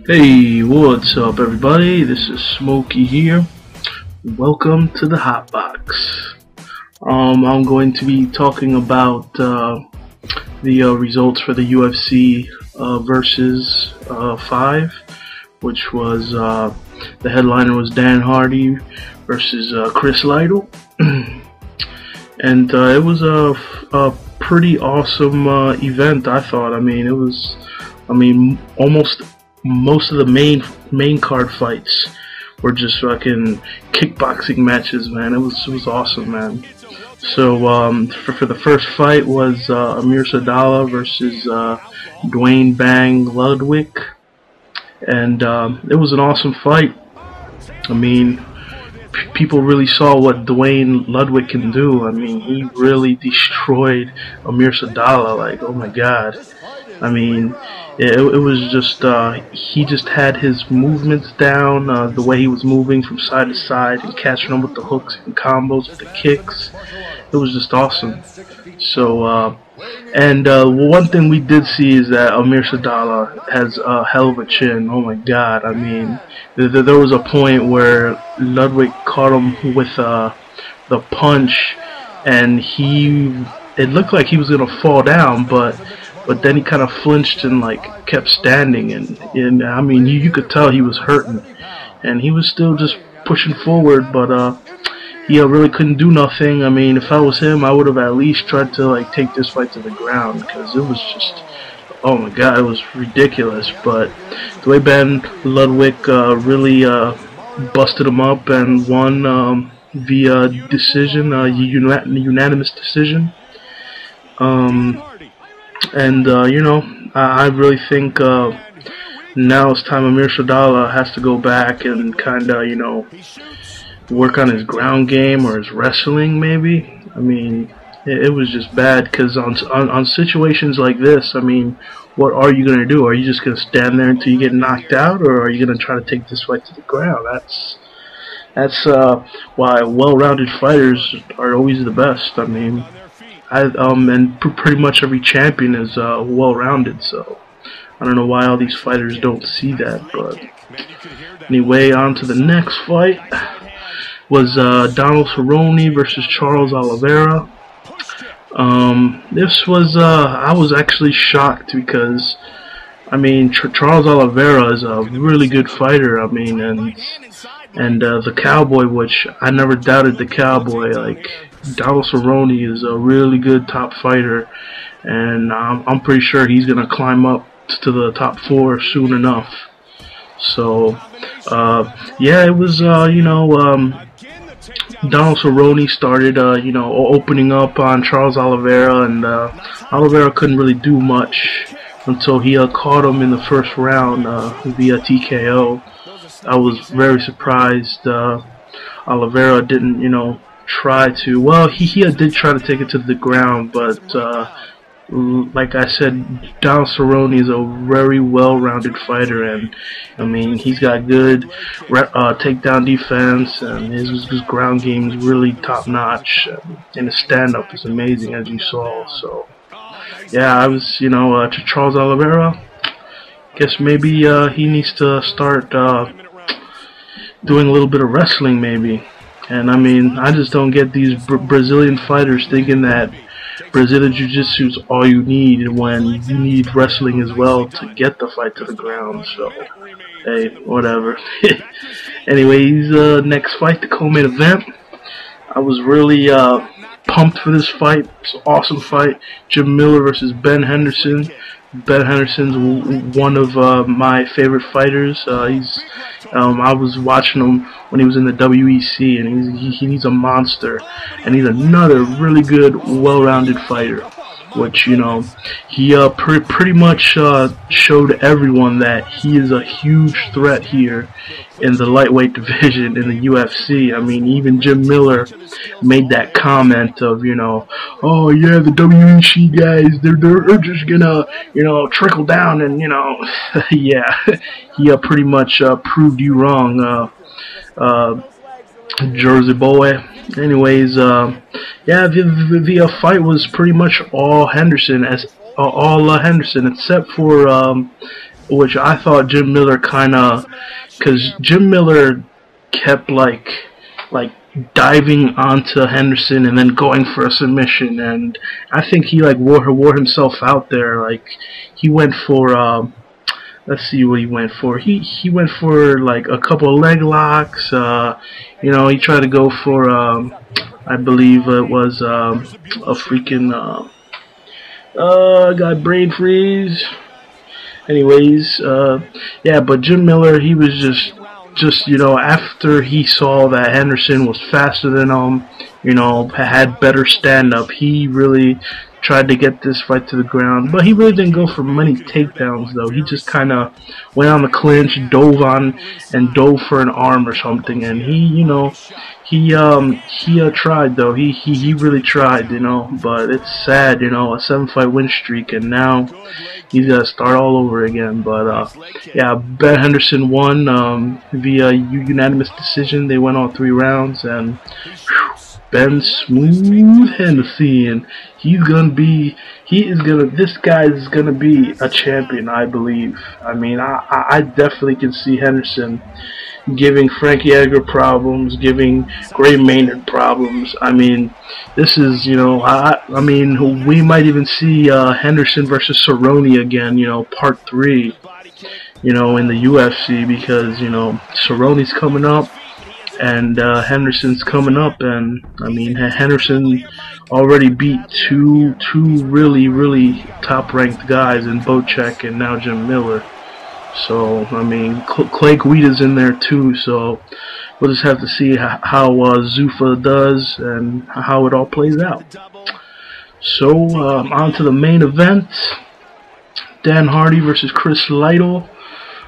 Hey, what's up everybody? This is Smokey here. Welcome to the Hot Box. I'm going to be talking about the results for the UFC Versus 5, which was the headliner was Dan Hardy versus Chris Lytle, and it was a pretty awesome event. I thought. Almost most of the main card fights were just fucking kickboxing matches, man. It was awesome, man. So for the first fight was Amir Sadallah versus Dwayne Bang Ludwig, and it was an awesome fight. I mean, people really saw what Dwayne Ludwig can do. I mean, he really destroyed Amir Sadallah. Like, oh my god. I mean, it was just, he just had his movements down, the way he was moving from side to side and catching them with the hooks and combos with the kicks. It was just awesome. So, one thing we did see is that Amir Sadallah has a hell of a chin. Oh my god. I mean, there was a point where Ludwig caught him with the punch, and it looked like he was going to fall down, but then he kind of flinched and like kept standing, and I mean, you could tell he was hurting, and he was still just pushing forward, but he really couldn't do nothing. I mean, if I was him, I would have at least tried to like take this fight to the ground, because it was just, oh my god, it was ridiculous. But Dwayne Bang Ludwig really busted him up and won via decision, unanimous decision. You know, I really think now it's time Amir Sadallah has to go back and kind of, you know, work on his ground game or his wrestling, maybe. I mean, it was just bad, because on situations like this, I mean, what are you going to do? Are you just going to stand there until you get knocked out, or are you going to try to take this fight to the ground? That's why well-rounded fighters are always the best. I mean, and pretty much every champion is well-rounded, so I don't know why all these fighters don't see that. But anyway, on to the next fight was Donald Cerrone versus Charles Oliveira. This was I was actually shocked, because I mean, Charles Oliveira is a really good fighter. I mean, and the Cowboy, which I never doubted the Cowboy. Like, Donald Cerrone is a really good top fighter, and I'm pretty sure he's gonna climb up to the top 4 soon enough. So yeah, it was you know, Donald Cerrone started you know, opening up on Charles Oliveira, and Oliveira couldn't really do much until he caught him in the first round via TKO. I was very surprised Oliveira didn't, you know, try to, well, he did try to take it to the ground, but like I said, Donald Cerrone is a very well-rounded fighter, and I mean, he's got good takedown defense, and his ground game is really top-notch, and his stand-up is amazing, as you saw. So yeah, I was, you know, to Charles Oliveira, guess maybe he needs to start doing a little bit of wrestling, maybe. And I mean, I just don't get these Brazilian fighters thinking that Brazilian Jiu-Jitsu is all you need, when you need wrestling as well to get the fight to the ground. So, hey, whatever. Anyways, next fight, the co-main event. I was really pumped for this fight. It's an awesome fight. Jim Miller versus Ben Henderson. Ben Henderson's one of my favorite fighters. I was watching him when he was in the WEC, and he's a monster, and he's another really good, well-rounded fighter. Which, you know, he pretty much showed everyone that he is a huge threat here in the lightweight division in the UFC. I mean, even Jim Miller made that comment of, you know, oh yeah, the WEC guys, they're just gonna, you know, trickle down, and, you know, yeah, he pretty much proved you wrong, Jersey boy. Anyways, yeah, the fight was pretty much all Henderson, except for which I thought Jim Miller kind of, because Jim Miller kept like diving onto Henderson and then going for a submission, and I think he like wore himself out there. Like he went for let's see what he went for. He went for like a couple of leg locks. You know, he tried to go for I believe it was a freaking got brain freeze. Anyways, yeah, but Jim Miller, he was just you know, after he saw that Henderson was faster than him, you know, had better stand-up, he really tried to get this fight to the ground. But he really didn't go for many takedowns, though. He just kind of went on the clinch, dove for an arm or something, and he, you know, he tried, though. He really tried, you know. But it's sad, you know, a 7-fight win streak, and now he's got to start all over again. But yeah, Ben Henderson won via unanimous decision. They went all 3 rounds, and whew, Ben Smooth Henderson, this guy is gonna be a champion, I believe. I mean, I definitely can see Henderson giving Frankie Edgar problems, giving Gray Maynard problems. I mean, this is, you know, I mean, we might even see Henderson versus Cerrone again, you know, part 3, you know, in the UFC, because, you know, Cerrone's coming up and Henderson's coming up, and I mean, Henderson already beat two really top-ranked guys in Bocek and now Jim Miller. So I mean, Clay Guida's in there too. So we'll just have to see how Zuffa does and how it all plays out. So on to the main event: Dan Hardy versus Chris Lytle.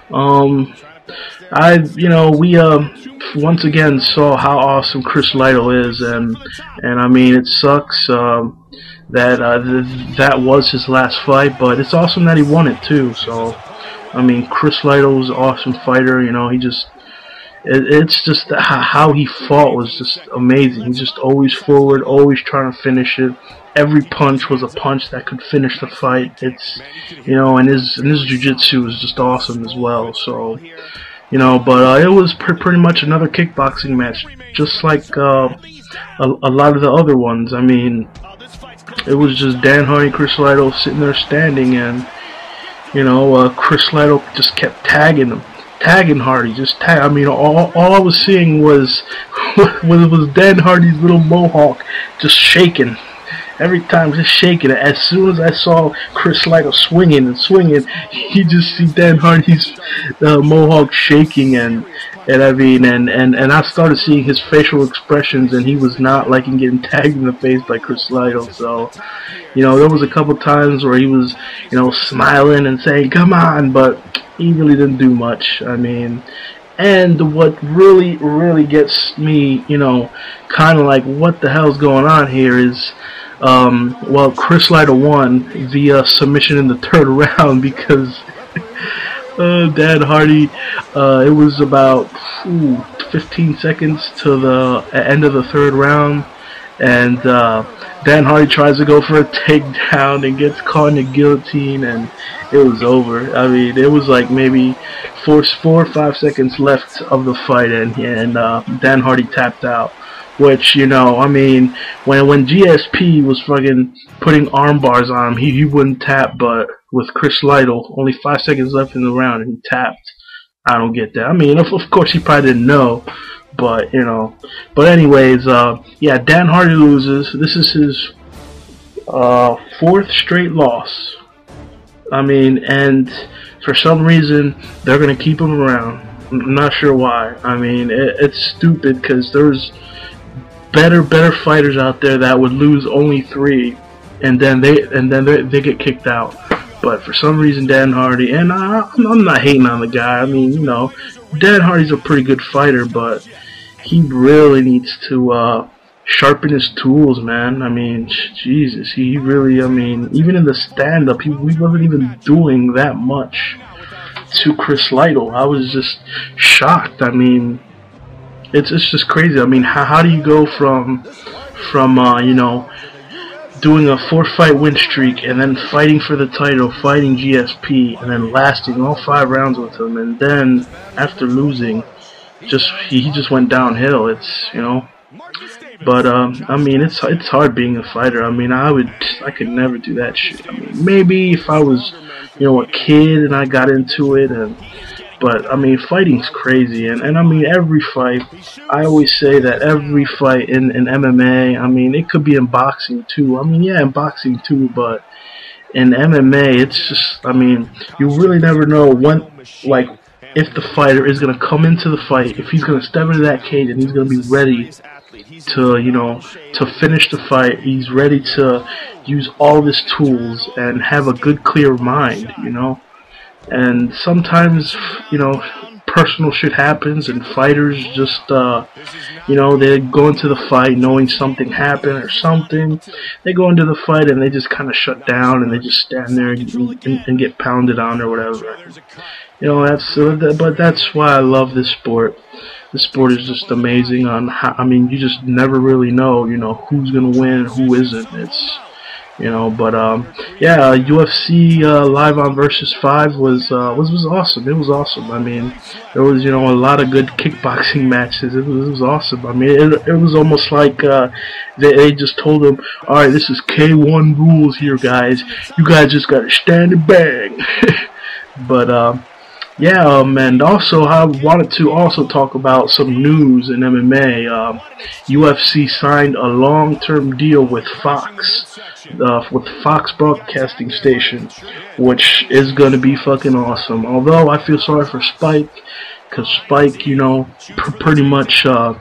We once again saw how awesome Chris Lytle is, and I mean, it sucks that was his last fight, but it's awesome that he won it too. So I mean, Chris Lytle was an awesome fighter. You know, it's just how he fought was just amazing. He's just always forward, always trying to finish it. Every punch was a punch that could finish the fight. It's, you know, and his jiu-jitsu was just awesome as well. So, you know, but it was pretty much another kickboxing match, just like a lot of the other ones. I mean, it was just Dan Hardy, Chris Lytle sitting there standing, and you know, Chris Lytle just kept tagging Hardy, just tag. I mean, all I was seeing was Dan Hardy's little mohawk just shaking. Every time, just shaking. As soon as I saw Chris Lytle swinging, you just see Dan Hardy's mohawk shaking, and I mean, and I started seeing his facial expressions, and he was not liking getting tagged in the face by Chris Lytle. So, you know, there was a couple times where he was, you know, smiling and saying, "Come on," but he really didn't do much. I mean, and what really gets me, you know, kind of like, what the hell's going on here is, well, Chris Lytle won via submission in the 3rd round because Dan Hardy, it was about 15 seconds to the end of the 3rd round, and Dan Hardy tries to go for a takedown and gets caught in the guillotine, and it was over. I mean, it was like maybe 4 or 5 seconds left of the fight, and Dan Hardy tapped out. Which, you know, I mean, when GSP was fucking putting arm bars on him, he wouldn't tap, but with Chris Lytle, only 5 seconds left in the round, and he tapped. I don't get that. I mean, of course he probably didn't know, but, you know. But anyways, yeah, Dan Hardy loses. This is his 4th straight loss. I mean, and for some reason, they're going to keep him around. I'm not sure why. I mean, it's stupid, because there's better fighters out there that would lose only 3, and then they get kicked out. But for some reason, Dan Hardy, and I'm not hating on the guy. I mean, you know, Dan Hardy's a pretty good fighter, but he really needs to sharpen his tools, man. I mean, Jesus, he really, I mean, even in the stand-up, he wasn't even doing that much to Chris Lytle. I was just shocked. I mean, it's just crazy. I mean, how do you go from you know, doing a 4-fight win streak and then fighting for the title, fighting GSP, and then lasting all 5 rounds with him, and then after losing, he just went downhill. It's, you know. But I mean, it's hard being a fighter. I mean, I could never do that shit. I mean, maybe if I was, you know, a kid and I got into it, but I mean, fighting's crazy, and I mean, every fight. I always say that every fight in MMA. I mean, it could be in boxing too. I mean, yeah, in boxing too, but in MMA, it's just. I mean, you really never know when, like, if the fighter is gonna come into the fight, if he's gonna step into that cage and he's gonna be ready to, you know, to finish the fight. He's ready to use all of his tools and have a good, clear mind, you know. And sometimes, you know, personal shit happens, and fighters just, you know, they go into the fight knowing something happened or something. They go into the fight and they just kind of shut down and they just stand there and get pounded on or whatever. You know, but that's why I love this sport. This sport is just amazing on how, I mean, you just never really know, you know, who's gonna win and who isn't. It's, you know, but yeah, UFC live on Versus 5 was awesome. It was awesome. I mean, there was, you know, a lot of good kickboxing matches. It was awesome. I mean, it was almost like they just told them, all right, this is K1 rules here, guys. You guys just gotta stand and bang. But yeah, and also I wanted to also talk about some news in MMA. UFC signed a long-term deal with Fox, with Fox Broadcasting Station, which is going to be fucking awesome. Although I feel sorry for Spike, because Spike, you know, pretty much it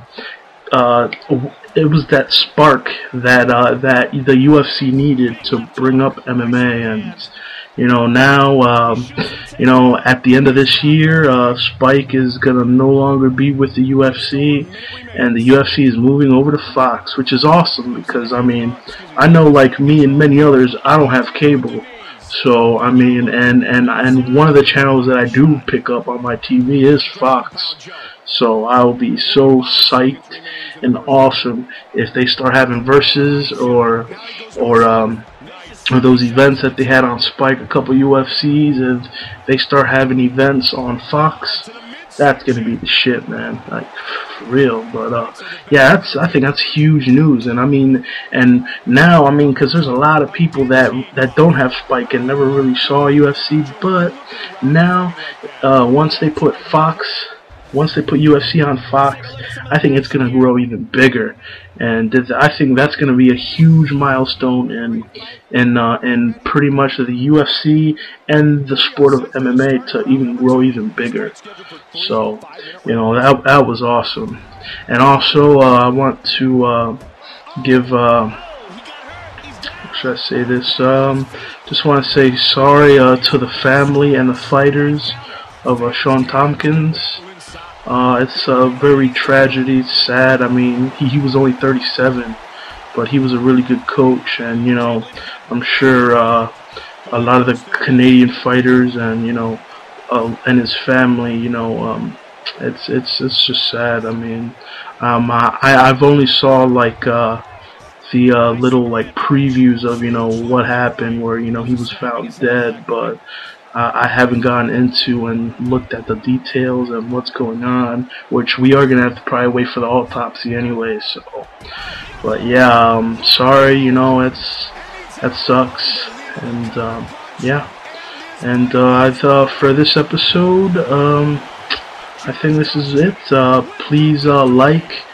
was that spark that that the UFC needed to bring up MMA, and you know, now, you know, at the end of this year, Spike is gonna no longer be with the UFC, and the UFC is moving over to Fox, which is awesome because, I mean, I know, like me and many others, I don't have cable. So, I mean, and one of the channels that I do pick up on my TV is Fox. So I'll be so psyched and awesome if they start having verses or those events that they had on Spike, a couple UFCs, and they start having events on Fox. That's gonna be the shit, man. Like, for real. But yeah, I think that's huge news. And I mean, and now, I mean, because there's a lot of people that don't have Spike and never really saw UFC, but now, once they put UFC on Fox, I think it's gonna grow even bigger, and I think that's gonna be a huge milestone in pretty much the UFC and the sport of MMA to even grow even bigger. So, you know, that was awesome. And also, I want to give. Should I say this? Just want to say sorry to the family and the fighters of Sean Tompkins. It's a very tragedy. It's sad. I mean, he was only 37, but he was a really good coach, and you know, I'm sure a lot of the Canadian fighters and you know, and his family, you know, it's just sad. I mean, I've only saw like the little like previews of, you know, what happened, where, you know, he was found dead, but I haven't gone into and looked at the details and what's going on, which we are gonna have to probably wait for the autopsy anyway. So, but yeah, sorry, you know, that sucks, and yeah, and I thought for this episode, I think this is it. Please like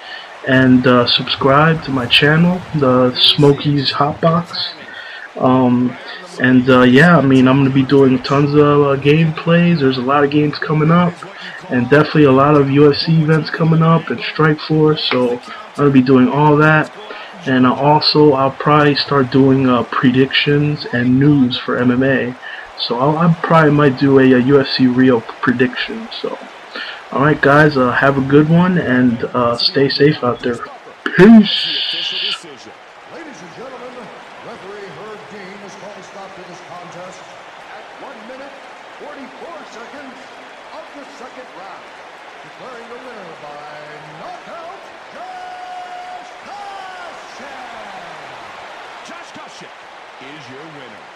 and subscribe to my channel, the Smokies Hotbox. And yeah, I mean, I'm going to be doing tons of gameplays. There's a lot of games coming up, and definitely a lot of UFC events coming up and Strikeforce, so I'm going to be doing all that. And also, I'll probably start doing predictions and news for MMA. So I probably might do a UFC Rio prediction. So, alright guys, have a good one, and stay safe out there. Peace! Ladies and gentlemen, referee Herb Dean has called a stop to this contest at 1 minute, 44 seconds of the second round, declaring the winner by knockout, Josh Koscheck! Belichick is your winner.